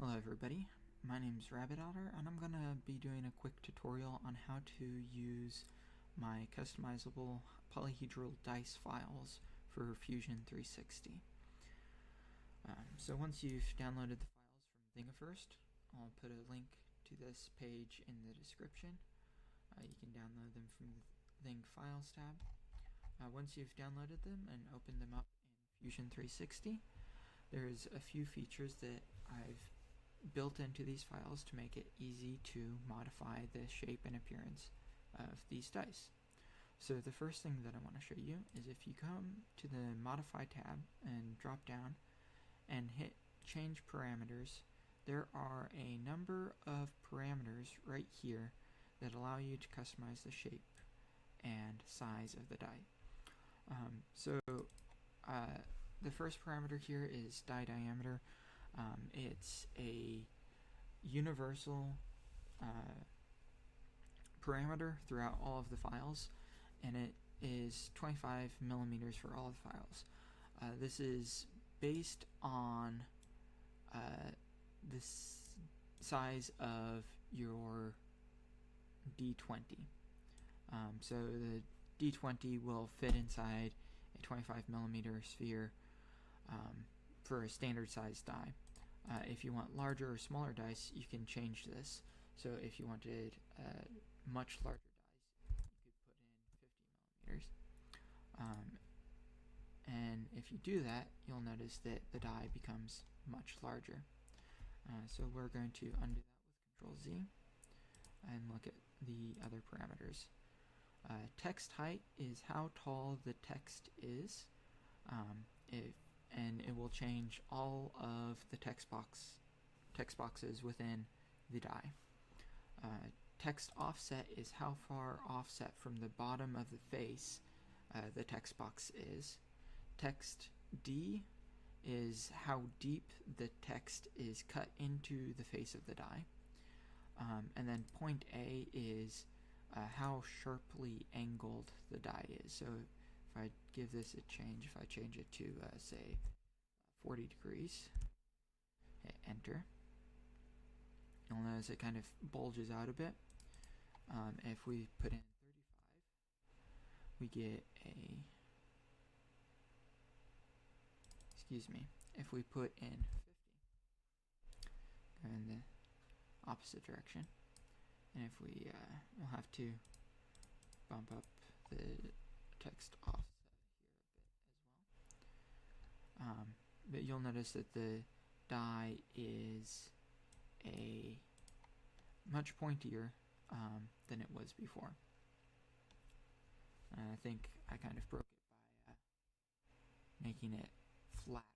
Hello everybody, my name is Rabbit Otter and I'm going to be doing a quick tutorial on how to use my customizable polyhedral dice files for Fusion 360. So once you've downloaded the files from Thingiverse, I'll put a link to this page in the description. You can download them from the Thing Files tab. Once you've downloaded them and opened them up in Fusion 360, there's a few features that I've built into these files to make it easy to modify the shape and appearance of these dice. So the first thing that I want to show you is if you come to the Modify tab and drop down and hit Change Parameters, there are a number of parameters right here that allow you to customize the shape and size of the die. The first parameter here is die diameter. It's a universal parameter throughout all of the files, and it is 25 millimeters for all the files. This is based on the size of your D20. So the D20 will fit inside a 25 millimeter sphere for a standard size die. If you want larger or smaller dice, you can change this. So if you wanted much larger dice, you could put in 50 millimeters. And if you do that, you'll notice that the die becomes much larger. So we're going to undo that with Control Z and look at the other parameters. Text height is how tall the text is. And it will change all of the text boxes within the die. Text offset is how far offset from the bottom of the face the text box is. Text D is how deep the text is cut into the face of the die. And then point A is how sharply angled the die is. So if I give this a change, if I change it to say 40 degrees, hit enter, you'll notice it kind of bulges out a bit. If we put in 35, we get if we put in 50, go in the opposite direction, and if we we'll have to bump up the text offset here a bit as well. But you'll notice that the die is a much pointier than it was before. And I think I kind of broke it by making it flatter.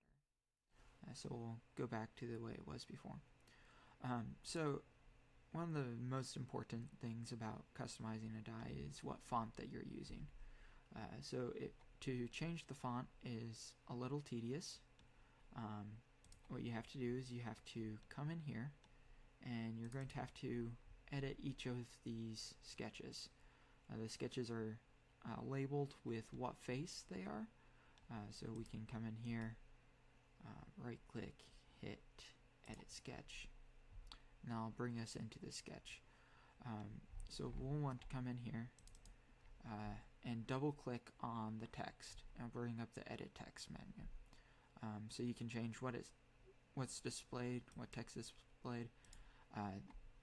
So we'll go back to the way it was before. So one of the most important things about customizing a die is what font that you're using. To change the font is a little tedious. What you have to do is you have to come in here and you're going to have to edit each of these sketches. The sketches are labeled with what face they are. So we can come in here, right click, hit edit sketch. Now I'll bring us into the sketch. So we'll want to come in here and double click on the text and bring up the edit text menu. So you can change what's displayed, what text is displayed.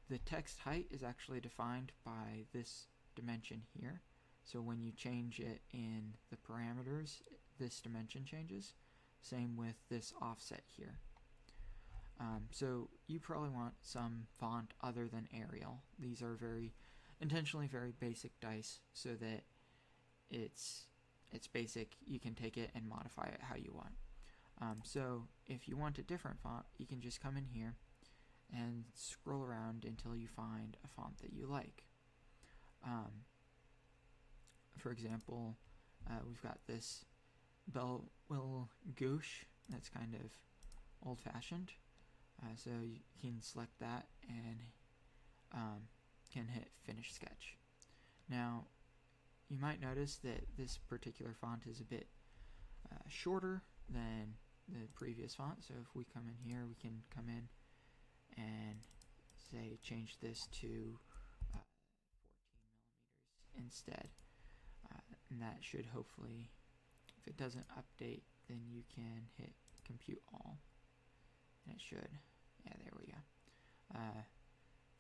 The text height is actually defined by this dimension here. So when you change it in the parameters, this dimension changes. Same with this offset here. So you probably want some font other than Arial. These are intentionally very basic dice so that it's basic. You can take it and modify it how you want. So if you want a different font, you can just come in here and scroll around until you find a font that you like. For example, we've got this Belle Gauche that's kind of old-fashioned. So you can select that and can hit Finish Sketch. Now, you might notice that this particular font is a bit shorter than the previous font. So if we come in here, we can come in and say change this to 14 millimeters instead. And that should hopefully, if it doesn't update, then you can hit compute all, and it should. Yeah, there we go.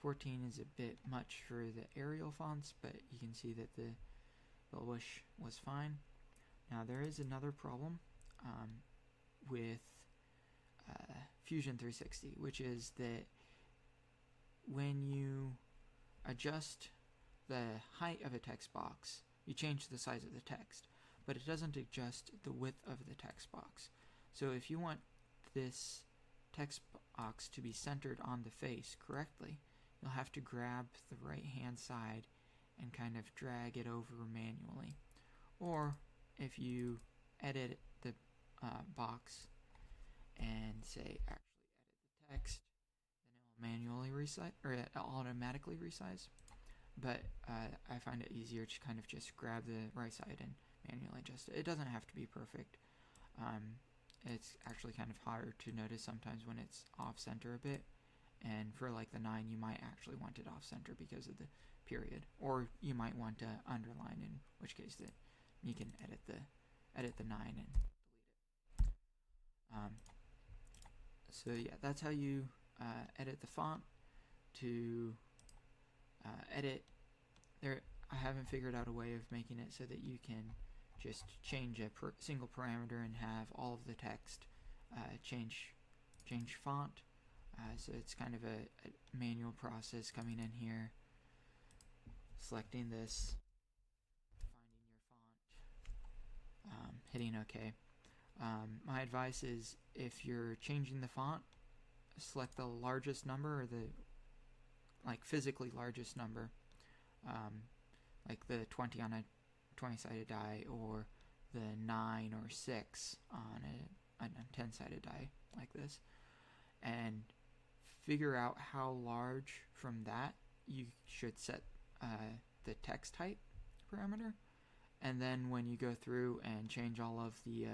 14 is a bit much for the Arial fonts, but you can see that the wish was fine. Now there is another problem with Fusion 360, which is that when you adjust the height of a text box, you change the size of the text, but it doesn't adjust the width of the text box. So if you want this text box to be centered on the face correctly, you'll have to grab the right hand side and kind of drag it over manually. Or if you edit the box and say actually edit the text, then it will manually resize, or it automatically resize. But I find it easier to kind of just grab the right side and manually adjust it. It doesn't have to be perfect. It's actually kind of hard to notice sometimes when it's off center a bit, and for like the 9 you might actually want it off center because of the period, or you might want to underline, in which case that you can edit the 9 and delete it. So yeah, that's how you edit the font. To edit there, I haven't figured out a way of making it so that you can just change a single parameter and have all of the text change font. So it's kind of a manual process coming in here, selecting this, finding your font, hitting OK. My advice is, if you're changing the font, select the largest number, or the physically largest number, like the 20 on a 20-sided die, or the 9 or 6 on a 10-sided die like this, and figure out how large from that you should set the text height parameter. And then when you go through and change all of the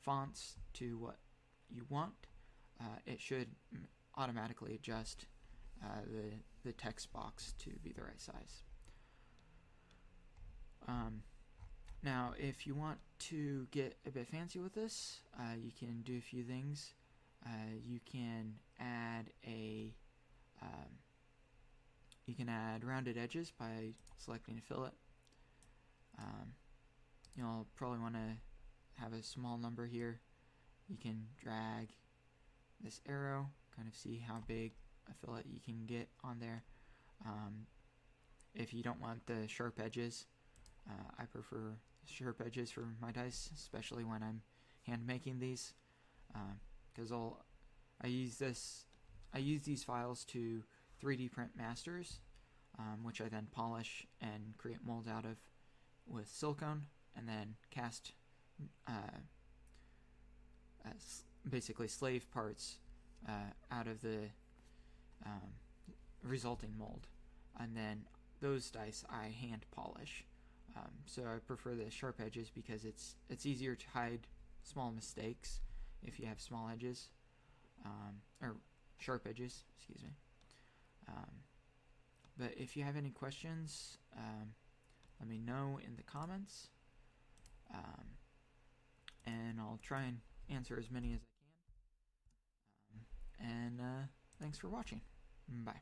fonts to what you want, it should automatically adjust the text box to be the right size. Now, if you want to get a bit fancy with this, you can do a few things. You can add rounded edges by selecting a fillet. You'll probably want to have a small number here. You can drag this arrow, kind of see how big a fillet you can get on there. If you don't want the sharp edges, I prefer sharp edges for my dice, especially when I'm hand making these, because I use these files to 3D print masters, which I then polish and create molds out of with silicone, and then cast basically slave parts out of the resulting mold, and then those dice I hand polish. So I prefer the sharp edges because it's easier to hide small mistakes if you have small edges, or sharp edges, excuse me. But if you have any questions, let me know in the comments, and I'll try and answer as many as I can. And thanks for watching. Bye.